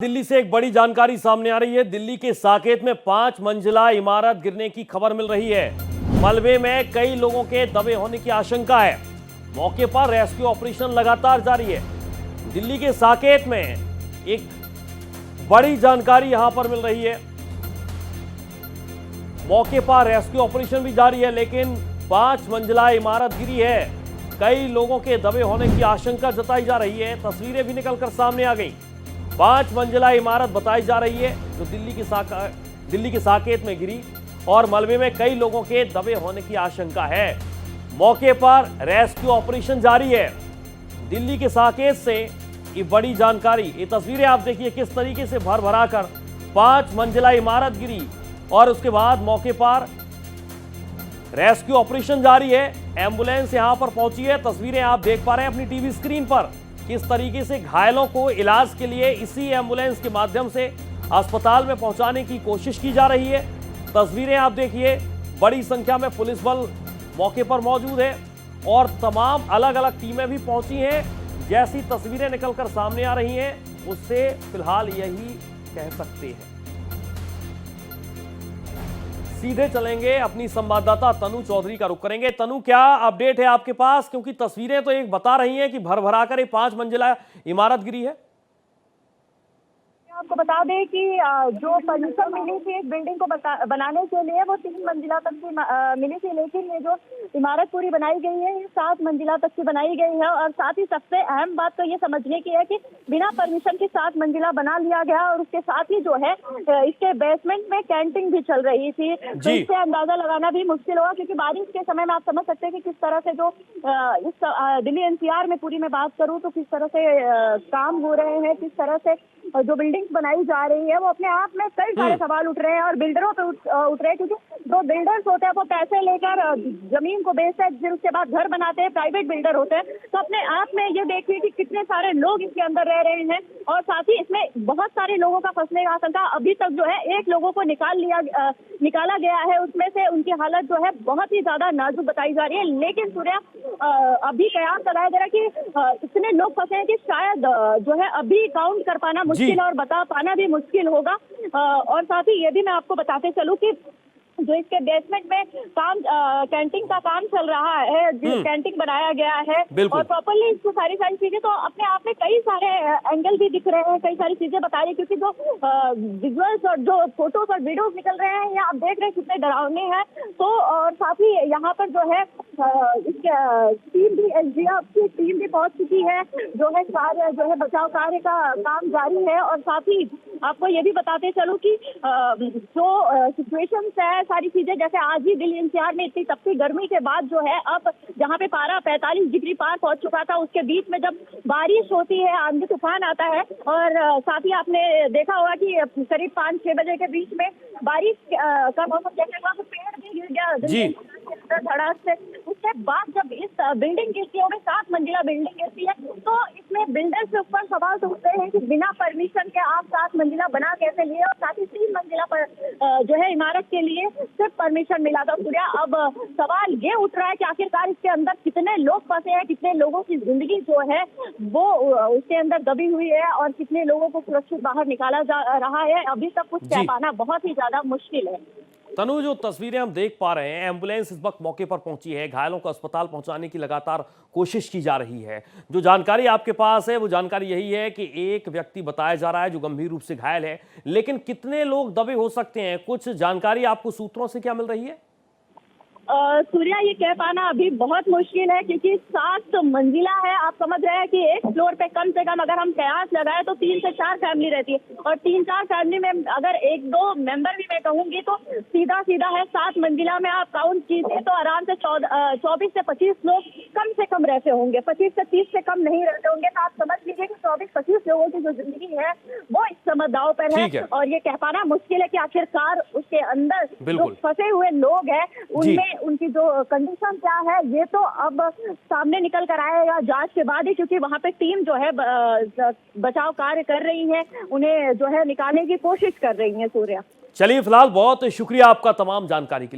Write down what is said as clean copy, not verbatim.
दिल्ली से एक बड़ी जानकारी सामने आ रही है। दिल्ली के साकेत में 5 मंजिला इमारत गिरने की खबर मिल रही है। मलबे में कई लोगों के दबे होने की आशंका है। मौके पर रेस्क्यू ऑपरेशन लगातार जारी है। दिल्ली के साकेत में एक बड़ी जानकारी यहां पर मिल रही है। मौके पर रेस्क्यू ऑपरेशन भी जारी है, लेकिन 5 मंजिला इमारत गिरी है। कई लोगों के दबे होने की आशंका जताई जा रही है। तस्वीरें भी निकलकर सामने आ गई। 5 मंजिला इमारत बताई जा रही है जो दिल्ली के साकेत में गिरी और मलबे में कई लोगों के दबे होने की आशंका है। मौके पर रेस्क्यू ऑपरेशन जारी है। दिल्ली के साकेत से ये बड़ी जानकारी, ये तस्वीरें आप देखिए किस तरीके से भर भरा कर 5 मंजिला इमारत गिरी और उसके बाद मौके पर रेस्क्यू ऑपरेशन जारी है। एम्बुलेंस यहां पर पहुंची है। तस्वीरें आप देख पा रहे हैं अपनी टीवी स्क्रीन पर किस तरीके से घायलों को इलाज के लिए इसी एम्बुलेंस के माध्यम से अस्पताल में पहुंचाने की कोशिश की जा रही है। तस्वीरें आप देखिए, बड़ी संख्या में पुलिस बल मौके पर मौजूद है और तमाम अलग अलग टीमें भी पहुंची हैं। जैसी तस्वीरें निकलकर सामने आ रही हैं उससे फिलहाल यही कह सकते हैं। सीधे चलेंगे अपनी संवाददाता तनु चौधरी का रुख करेंगे। तनु, क्या अपडेट है आपके पास? क्योंकि तस्वीरें तो एक बता रही हैं कि भर भरा कर 5 मंजिला इमारत गिरी है। आपको बता दें कि जो परमिशन मिली थी एक बिल्डिंग को बनाने के लिए वो 3 मंजिला तक की मिली थी, लेकिन ये जो इमारत पूरी बनाई गई है ये 7 मंजिला तक की बनाई गई है। और साथ ही सबसे अहम बात तो ये समझने की है कि बिना परमिशन के 7 मंजिला बना लिया गया और उसके साथ ही जो है इसके बेसमेंट में कैंटीन भी चल रही थी। तो इससे अंदाजा लगाना भी मुश्किल होगा, क्योंकि बारिश के समय में आप समझ सकते हैं कि किस तरह से जो इस दिल्ली एनसीआर में पूरी मैं बात करूँ तो किस तरह से काम हो रहे हैं, किस तरह से जो बिल्डिंग बनाई जा रही है वो अपने आप में कई सारे सवाल उठ रहे हैं और बिल्डरों पे उठ रहे हैं, क्योंकि जो बिल्डर्स होते हैं वो पैसे लेकर जमीन को बेचते हैं, फिर उसके बाद घर बनाते हैं, प्राइवेट बिल्डर होते हैं। तो अपने आप में ये देखिए कि कितने सारे लोग इसके अंदर रह रहे हैं और साथ ही इसमें बहुत सारे लोगों का फंसने का आशंका। अभी तक जो है 1 लोगों को निकाला गया है, उसमें से उनकी हालत जो है बहुत ही ज्यादा नाजुक बताई जा रही है। लेकिन सूर्या, अभी कयास लगाया जा रहा है कि इतने लोग फंसे हैं कि शायद जो है अभी काउंट कर पाना मुश्किल और बता पाना भी मुश्किल होगा। और साथ ही ये भी मैं आपको बताते चलूं कि जो इसके बेसमेंट में काम कैंटीन का काम चल रहा है, कैंटीन बनाया गया है और प्रॉपर्ली इसको सारी चीजें तो अपने आप में कई सारे एंगल भी दिख रहे हैं, कई सारी चीजें बता रही है, क्योंकि जो विजुअल्स और जो फोटोज और वीडियोस निकल रहे हैं ये आप देख रहे हैं कितने डरावने हैं। तो और साथ ही यहाँ पर जो है टीम भी एसडीएफ की टीम भी पहुंच चुकी है, जो है कार्य जो है बचाव कार्य का काम जारी है। और साथ ही आपको ये भी बताते चलूं कि जो सिचुएशन है, सारी चीजें जैसे आज ही दिल्ली एनसीआर में इतनी तपती गर्मी के बाद जो है अब जहाँ पे पारा 45 डिग्री पार पहुंच चुका था, उसके बीच में जब बारिश होती है, आंधी तूफान आता है और साथ ही आपने देखा होगा कि करीब 5-6 बजे के बीच में बारिश का मौसम जैसे हुआ तो पेड़ भी गिर गया धड़ाक से। उसके बाद जब इस बिल्डिंग गिरती है, 7 मंजिला बिल्डिंग गिरती है, तो इसमें बिल्डर्स के ऊपर सवाल तो उठते हैं कि बिना परमिशन के आप 7 मंजिला बना कैसे लिए और साथ ही 3 मंजिला पर जो है इमारत के लिए सिर्फ परमिशन मिला था। सूर्या, अब सवाल ये उठ रहा है कि आखिरकार इसके अंदर कितने लोग फंसे हैं, कितने लोगों की जिंदगी जो है वो उसके अंदर दबी हुई है और कितने लोगों को सुरक्षित बाहर निकाला जा रहा है। अभी तक कुछ कह पाना बहुत ही ज्यादा मुश्किल है। तनु, जो तस्वीरें हम देख पा रहे हैं, एम्बुलेंस इस वक्त मौके पर पहुंची है, घायलों को अस्पताल पहुंचाने की लगातार कोशिश की जा रही है। जो जानकारी आपके पास है वो जानकारी यही है कि एक व्यक्ति बताया जा रहा है जो गंभीर रूप से घायल है, लेकिन कितने लोग दबे हो सकते हैं, कुछ जानकारी आपको सूत्रों से क्या मिल रही है? सूर्या, ये कह पाना अभी बहुत मुश्किल है, क्योंकि 7 मंजिला है। आप समझ रहे हैं कि एक फ्लोर पे कम से कम अगर हम कयास लगाए तो 3 से 4 फैमिली रहती है और 3-4 फैमिली में अगर 1-2 मेंबर भी मैं कहूंगी तो सीधा है 7 मंजिला में आप काउंट कीजिए तो आराम से 24 से 25 लोग कम से कम रहते होंगे, 25 से 30 से कम नहीं रहते होंगे। तो आप समझ लीजिए कि 24-25 लोगों की जो जिंदगी है वो इस समय दांव पर है और ये कह पाना मुश्किल है कि आखिरकार उसके अंदर जो फंसे हुए लोग हैं उनमें उनकी जो कंडीशन क्या है ये तो अब सामने निकल कर आएगा जांच के बाद ही, क्योंकि वहां पे टीम जो है बचाव कार्य कर रही है, उन्हें जो है निकालने की कोशिश कर रही है। सूर्या, चलिए, फिलहाल बहुत शुक्रिया आपका तमाम जानकारी के लिए।